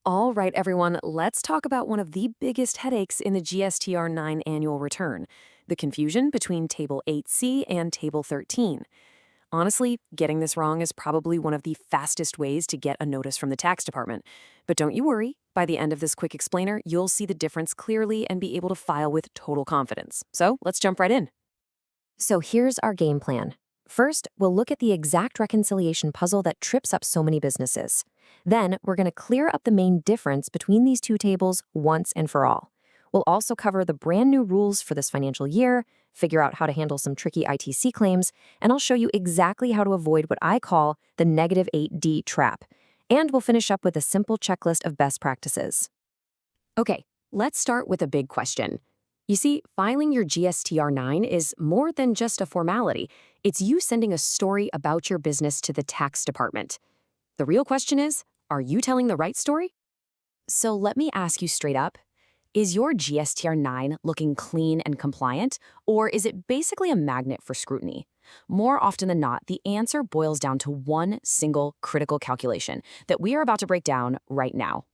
All right, everyone, let's talk about one of the biggest headaches in the GSTR 9 annual return, the confusion between Table 8C and Table 13. Honestly, getting this wrong is probably one of the fastest ways to get a notice from the tax department. But don't you worry, by the end of this quick explainer, you'll see the difference clearly and be able to file with total confidence. So let's jump right in. So here's our game plan. First, we'll look at the exact reconciliation puzzle that trips up so many businesses. Then, we're going to clear up the main difference between these two tables once and for all. We'll also cover the brand new rules for this financial year, figure out how to handle some tricky ITC claims, and I'll show you exactly how to avoid what I call the negative 8D trap. And we'll finish up with a simple checklist of best practices. Okay, let's start with a big question. You see, filing your GSTR 9 is more than just a formality. It's you sending a story about your business to the tax department. The real question is, are you telling the right story? So let me ask you straight up. Is your GSTR 9 looking clean and compliant, or is it basically a magnet for scrutiny? More often than not, the answer boils down to one single critical calculation that we are about to break down right now.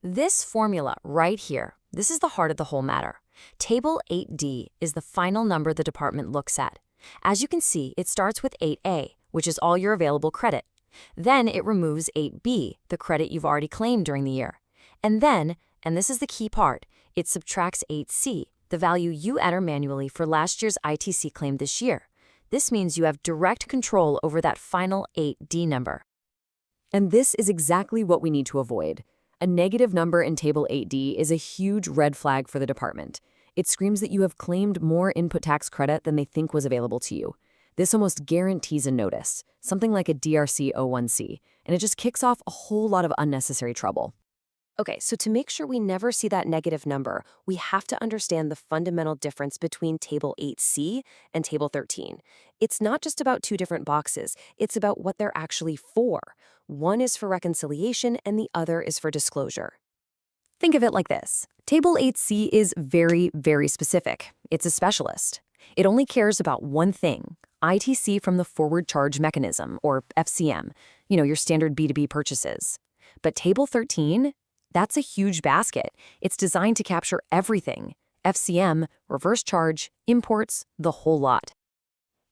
This formula right here, this is the heart of the whole matter. Table 8D is the final number the department looks at. As you can see, it starts with 8A, which is all your available credit. Then it removes 8B, the credit you've already claimed during the year. And then, and this is the key part, it subtracts 8C, the value you enter manually for last year's ITC claim this year. This means you have direct control over that final 8D number. And this is exactly what we need to avoid. A negative number in Table 8D is a huge red flag for the department. It screams that you have claimed more input tax credit than they think was available to you. This almost guarantees a notice, something like a DRC 01C, and it just kicks off a whole lot of unnecessary trouble. Okay, so to make sure we never see that negative number, we have to understand the fundamental difference between Table 8C and Table 13. It's not just about two different boxes, it's about what they're actually for. One is for reconciliation and the other is for disclosure. Think of it like this. Table 8C is very, very specific. It's a specialist. It only cares about one thing, ITC from the forward charge mechanism, or FCM, your standard B2B purchases. But Table 13, that's a huge basket. It's designed to capture everything, FCM, reverse charge, imports, the whole lot.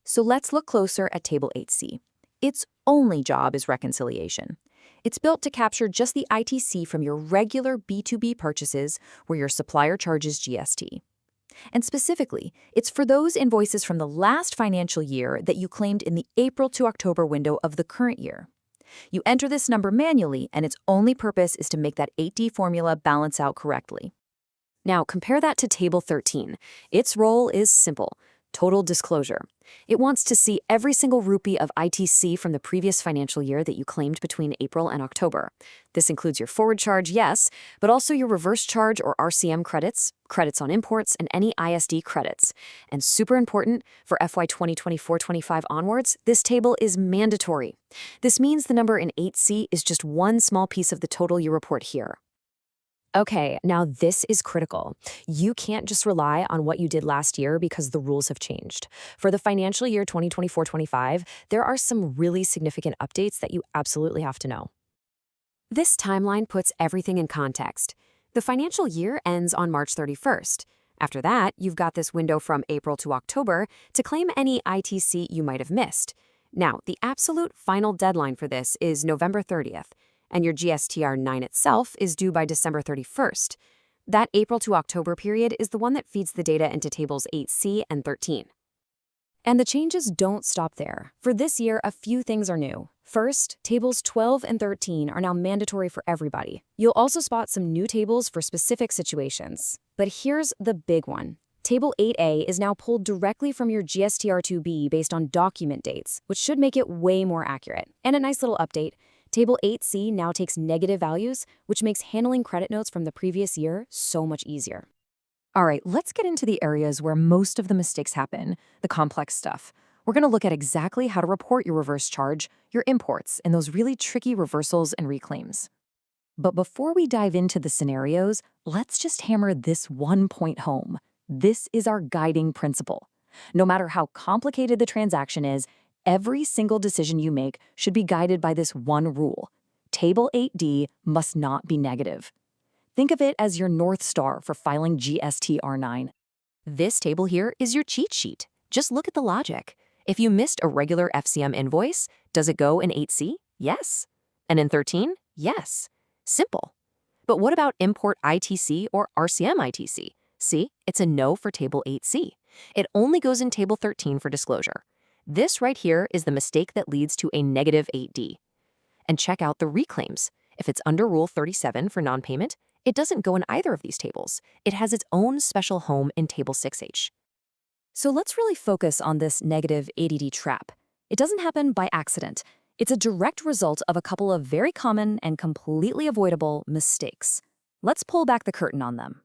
So let's look closer at Table 8C. Its only job is reconciliation. It's built to capture just the ITC from your regular B2B purchases where your supplier charges GST. And specifically, it's for those invoices from the last financial year that you claimed in the April to October window of the current year. You enter this number manually, and its only purpose is to make that 8D formula balance out correctly. Now, compare that to Table 13. Its role is simple. Total disclosure. It wants to see every single rupee of ITC from the previous financial year that you claimed between April and October. This includes your forward charge, yes, but also your reverse charge or RCM credits, credits on imports, and any ISD credits. And super important, for FY 2024-25 onwards, this table is mandatory. This means the number in 8C is just one small piece of the total you report here. Okay, now this is critical. You can't just rely on what you did last year because the rules have changed. For the financial year 2024-25, there are some really significant updates that you absolutely have to know. This timeline puts everything in context. The financial year ends on March 31st. After that, you've got this window from April to October to claim any ITC you might have missed. Now, the absolute final deadline for this is November 30th. And your GSTR 9 itself is due by December 31st. That April to October period is the one that feeds the data into Tables 8C and 13. And the changes don't stop there. For this year, a few things are new. First, Tables 12 and 13 are now mandatory for everybody. You'll also spot some new tables for specific situations. But here's the big one. Table 8A is now pulled directly from your GSTR 2B based on document dates, which should make it way more accurate. And a nice little update. Table 8C now takes negative values, which makes handling credit notes from the previous year so much easier. All right, let's get into the areas where most of the mistakes happen, the complex stuff. We're going to look at exactly how to report your reverse charge, your imports, and those really tricky reversals and reclaims. But before we dive into the scenarios, let's just hammer this one point home. This is our guiding principle. No matter how complicated the transaction is, every single decision you make should be guided by this one rule. Table 8D must not be negative. Think of it as your North Star for filing GSTR 9. This table here is your cheat sheet. Just look at the logic. If you missed a regular FCM invoice, does it go in 8C? Yes. And in 13? Yes. Simple. But what about import ITC or RCM ITC? See, it's a no for Table 8C. It only goes in Table 13 for disclosure. This right here is the mistake that leads to a negative 8D. And check out the reclaims. If it's under Rule 37 for non-payment, it doesn't go in either of these tables. It has its own special home in Table 6H. So let's really focus on this negative ADD trap. It doesn't happen by accident. It's a direct result of a couple of very common and completely avoidable mistakes. Let's pull back the curtain on them.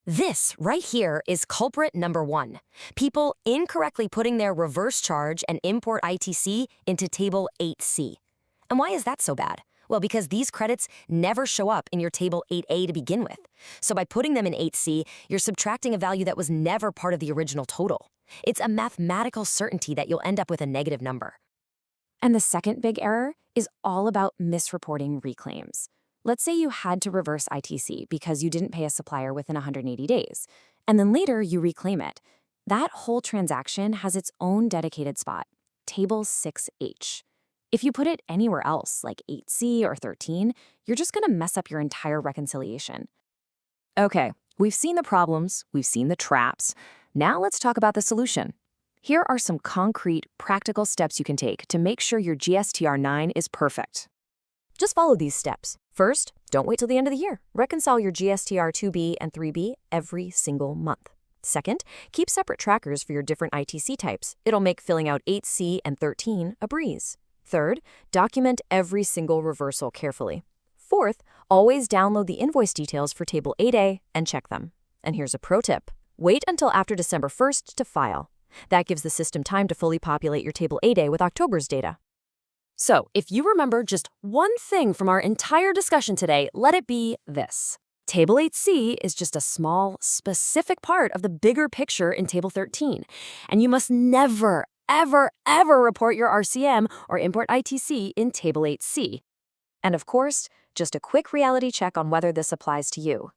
This right here is culprit number 1. People incorrectly putting their reverse charge and import ITC into Table 8C. And why is that so bad? Well, because these credits never show up in your Table 8A to begin with. So by putting them in 8C, you're subtracting a value that was never part of the original total. It's a mathematical certainty that you'll end up with a negative number. And the second big error is all about misreporting reclaims. Let's say you had to reverse ITC because you didn't pay a supplier within 180 days, and then later you reclaim it. That whole transaction has its own dedicated spot, Table 6H. If you put it anywhere else, like 8C or 13, you're just going to mess up your entire reconciliation. Okay, we've seen the problems, we've seen the traps. Now let's talk about the solution. Here are some concrete, practical steps you can take to make sure your GSTR 9 is perfect. Just follow these steps. First, don't wait till the end of the year. Reconcile your GSTR 2B and 3B every single month. Second, keep separate trackers for your different ITC types. It'll make filling out 8C and 13 a breeze. Third, document every single reversal carefully. Fourth, always download the invoice details for Table 8A and check them. And here's a pro tip. Wait until after December 1st to file. That gives the system time to fully populate your Table 8A with October's data. So, if you remember just one thing from our entire discussion today, let it be this. Table 8C is just a small, specific part of the bigger picture in Table 13, and you must never, ever, ever report your RCM or import ITC in Table 8C. And of course, just a quick reality check on whether this applies to you.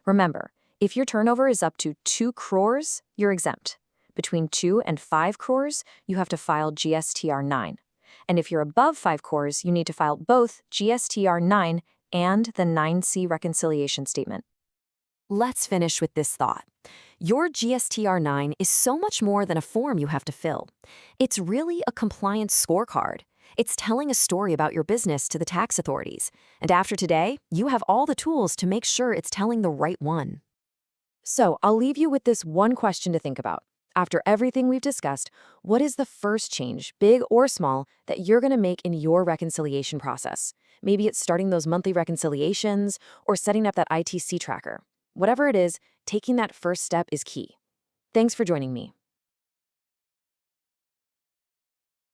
Remember, if your turnover is up to 2 crores, you're exempt. Between 2 and 5 crores, you have to file GSTR 9. And if you're above 5 crores, you need to file both GSTR 9 and the 9C reconciliation statement. Let's finish with this thought. Your GSTR 9 is so much more than a form you have to fill. It's really a compliance scorecard. It's telling a story about your business to the tax authorities. And after today, you have all the tools to make sure it's telling the right one. So I'll leave you with this one question to think about. After everything we've discussed, what is the first change, big or small, that you're going to make in your reconciliation process? Maybe it's starting those monthly reconciliations or setting up that ITC tracker. Whatever it is, taking that first step is key. Thanks for joining me.